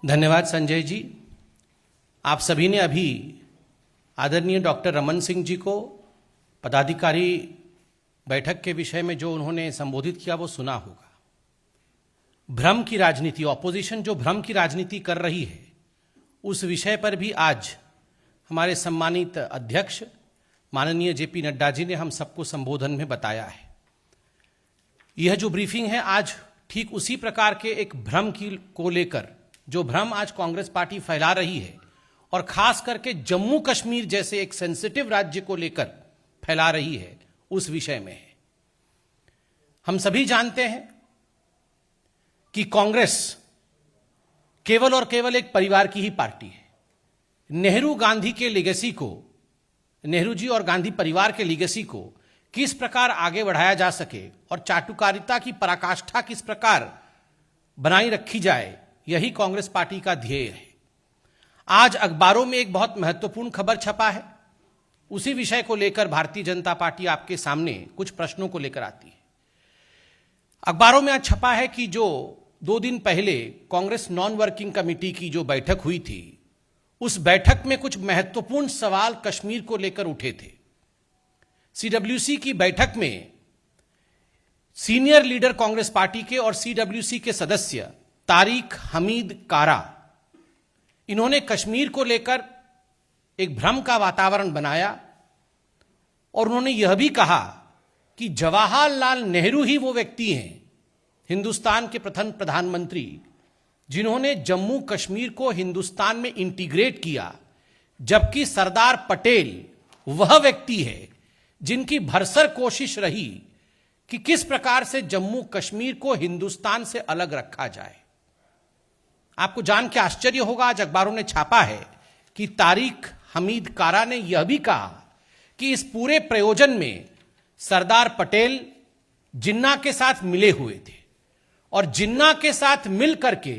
धन्यवाद संजय जी। आप सभी ने अभी आदरणीय डॉक्टर रमन सिंह जी को पदाधिकारी बैठक के विषय में जो उन्होंने संबोधित किया वो सुना होगा। भ्रम की राजनीति, ऑपोजिशन जो भ्रम की राजनीति कर रही है, उस विषय पर भी आज हमारे सम्मानित अध्यक्ष माननीय जेपी नड्डा जी ने हम सबको संबोधन में बताया है। यह जो ब्रीफिंग है आज ठीक उसी प्रकार के एक भ्रम को लेकर, जो भ्रम आज कांग्रेस पार्टी फैला रही है और खास करके जम्मू कश्मीर जैसे एक सेंसिटिव राज्य को लेकर फैला रही है, उस विषय में है। हम सभी जानते हैं कि कांग्रेस केवल और केवल एक परिवार की ही पार्टी है। नेहरू गांधी के लेगेसी को, नेहरू जी और गांधी परिवार के लेगेसी को किस प्रकार आगे बढ़ाया जा सके और चाटुकारिता की पराकाष्ठा किस प्रकार बनाई रखी जाए, यही कांग्रेस पार्टी का ध्येय है। आज अखबारों में एक बहुत महत्वपूर्ण खबर छपा है। उसी विषय को लेकर भारतीय जनता पार्टी आपके सामने कुछ प्रश्नों को लेकर आती है। अखबारों में आज छपा है कि जो 2 दिन पहले कांग्रेस नॉन वर्किंग कमेटी की जो बैठक हुई थी, उस बैठक में कुछ महत्वपूर्ण सवाल कश्मीर को लेकर उठे थे। सीडब्ल्यूसी की बैठक में सीनियर लीडर कांग्रेस पार्टी के और सीडब्ल्यूसी के सदस्य तारिक हमीद कारा, इन्होंने कश्मीर को लेकर एक भ्रम का वातावरण बनाया और उन्होंने यह भी कहा कि जवाहरलाल नेहरू ही वो व्यक्ति हैं, हिंदुस्तान के प्रथम प्रधानमंत्री, जिन्होंने जम्मू कश्मीर को हिंदुस्तान में इंटीग्रेट किया, जबकि सरदार पटेल वह व्यक्ति है जिनकी भरसक कोशिश रही कि किस प्रकार से जम्मू कश्मीर को हिंदुस्तान से अलग रखा जाए। आपको जान के आश्चर्य होगा, आज अखबारों ने छापा है कि तारिक हमीद कारा ने यह भी कहा कि इस पूरे प्रयोजन में सरदार पटेल जिन्ना के साथ मिले हुए थे और जिन्ना के साथ मिल करके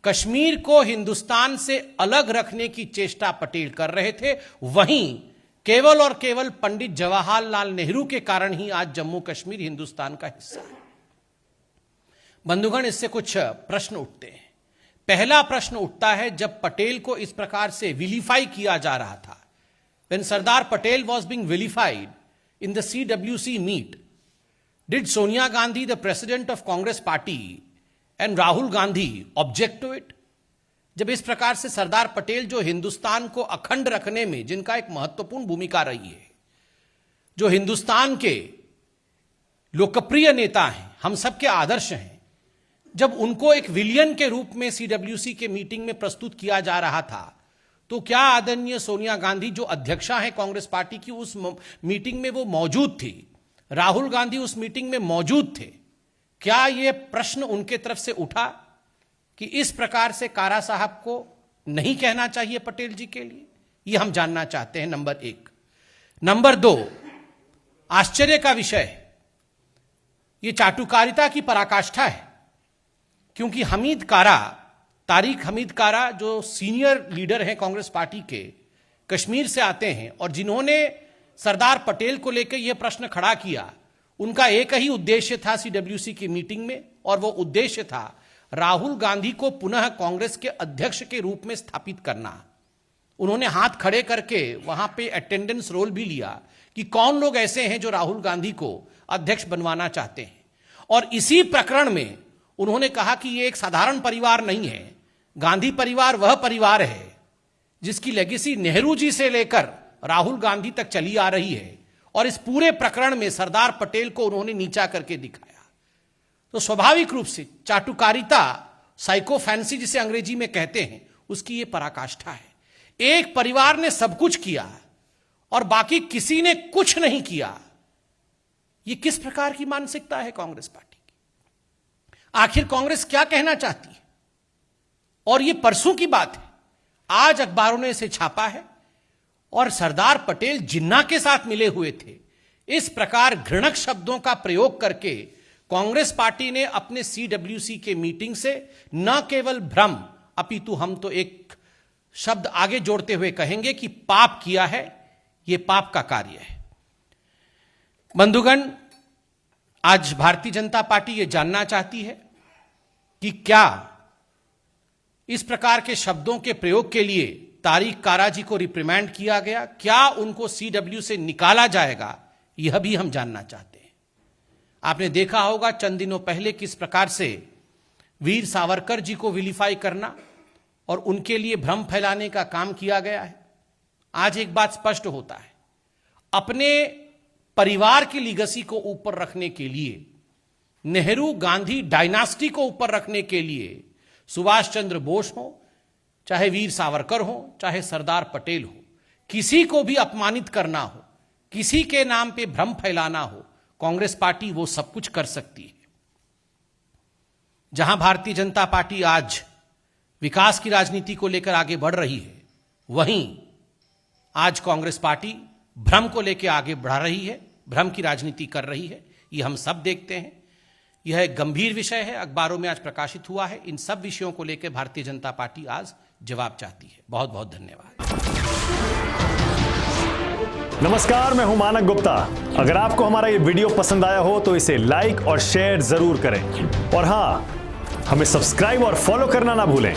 कश्मीर को हिंदुस्तान से अलग रखने की चेष्टा पटेल कर रहे थे। वहीं केवल और केवल पंडित जवाहरलाल नेहरू के कारण ही आज जम्मू कश्मीर हिंदुस्तान का हिस्सा है। बंधुगण, इससे कुछ प्रश्न उठते हैं। पहला प्रश्न उठता है, जब पटेल को इस प्रकार से विलीफाई किया जा रहा था, when Sardar Patel was being vilified in the CWC meet, did Sonia Gandhi, the president of Congress party, and Rahul Gandhi object to it? जब इस प्रकार से सरदार पटेल, जो हिंदुस्तान को अखंड रखने में जिनका एक महत्वपूर्ण भूमिका रही है, जो हिंदुस्तान के लोकप्रिय नेता हैं, हम सबके आदर्श हैं, जब उनको एक विलियन के रूप में सीडब्ल्यूसी के मीटिंग में प्रस्तुत किया जा रहा था, तो क्या आदरणीय सोनिया गांधी, जो अध्यक्षा है कांग्रेस पार्टी की, उस मीटिंग में वो मौजूद थी? राहुल गांधी उस मीटिंग में मौजूद थे? क्या यह प्रश्न उनके तरफ से उठा कि इस प्रकार से कारा साहब को नहीं कहना चाहिए पटेल जी के लिए? यह हम जानना चाहते हैं, नंबर 1। नंबर 2, आश्चर्य का विषय, यह चाटुकारिता की पराकाष्ठा है, क्योंकि तारिक हमीद कारा जो सीनियर लीडर हैं कांग्रेस पार्टी के, कश्मीर से आते हैं और जिन्होंने सरदार पटेल को लेकर यह प्रश्न खड़ा किया, उनका एक ही उद्देश्य था सीडब्ल्यूसी की मीटिंग में, और वो उद्देश्य था राहुल गांधी को पुनः कांग्रेस के अध्यक्ष के रूप में स्थापित करना। उन्होंने हाथ खड़े करके वहां पे अटेंडेंस रोल भी लिया कि कौन लोग ऐसे हैं जो राहुल गांधी को अध्यक्ष बनवाना चाहते हैं। और इसी प्रकरण में उन्होंने कहा कि यह एक साधारण परिवार नहीं है, गांधी परिवार वह परिवार है जिसकी लेगेसी नेहरू जी से लेकर राहुल गांधी तक चली आ रही है, और इस पूरे प्रकरण में सरदार पटेल को उन्होंने नीचा करके दिखाया। तो स्वाभाविक रूप से चाटुकारिता, साइको फैंसी जिसे अंग्रेजी में कहते हैं, उसकी यह पराकाष्ठा है। एक परिवार ने सब कुछ किया और बाकी किसी ने कुछ नहीं किया। यह किस प्रकार की मानसिकता है कांग्रेस पार्टी की? आखिर कांग्रेस क्या कहना चाहती है? और यह परसों की बात है, आज अखबारों ने इसे छापा है, और सरदार पटेल जिन्ना के साथ मिले हुए थे। इस प्रकार घृणक शब्दों का प्रयोग करके कांग्रेस पार्टी ने अपने सीडब्ल्यूसी के मीटिंग से न केवल भ्रम, अपितु हम तो एक शब्द आगे जोड़ते हुए कहेंगे कि पाप किया है। यह पाप का कार्य है। बंधुगण, आज भारतीय जनता पार्टी यह जानना चाहती है कि क्या इस प्रकार के शब्दों के प्रयोग के लिए तारिक कारा जी को रिप्रिमैंड किया गया, क्या उनको सीडब्ल्यू से निकाला जाएगा, यह भी हम जानना चाहते हैं। आपने देखा होगा चंद दिनों पहले किस प्रकार से वीर सावरकर जी को विलीफाई करना और उनके लिए भ्रम फैलाने का काम किया गया है। आज एक बात स्पष्ट होता है, अपने परिवार की लीगेसी को ऊपर रखने के लिए, नेहरू गांधी डायनास्टी को ऊपर रखने के लिए सुभाष चंद्र बोस हो, चाहे वीर सावरकर हो, चाहे सरदार पटेल हो, किसी को भी अपमानित करना हो, किसी के नाम पे भ्रम फैलाना हो, कांग्रेस पार्टी वो सब कुछ कर सकती है। जहां भारतीय जनता पार्टी आज विकास की राजनीति को लेकर आगे बढ़ रही है, वहीं आज कांग्रेस पार्टी भ्रम को लेकर आगे बढ़ रही है, भ्रम की राजनीति कर रही है। ये हम सब देखते हैं। यह एक गंभीर विषय है, अखबारों में आज प्रकाशित हुआ है। इन सब विषयों को लेकर भारतीय जनता पार्टी आज जवाब चाहती है। बहुत बहुत धन्यवाद। नमस्कार, मैं हूं मानक गुप्ता। अगर आपको हमारा ये वीडियो पसंद आया हो तो इसे लाइक और शेयर जरूर करें, और हां, हमें सब्सक्राइब और फॉलो करना ना भूलें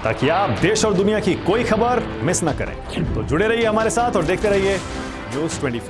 ताकि आप देश और दुनिया की कोई खबर मिस ना करें। तो जुड़े रहिए हमारे साथ और देखते रहिए न्यूज़ 24।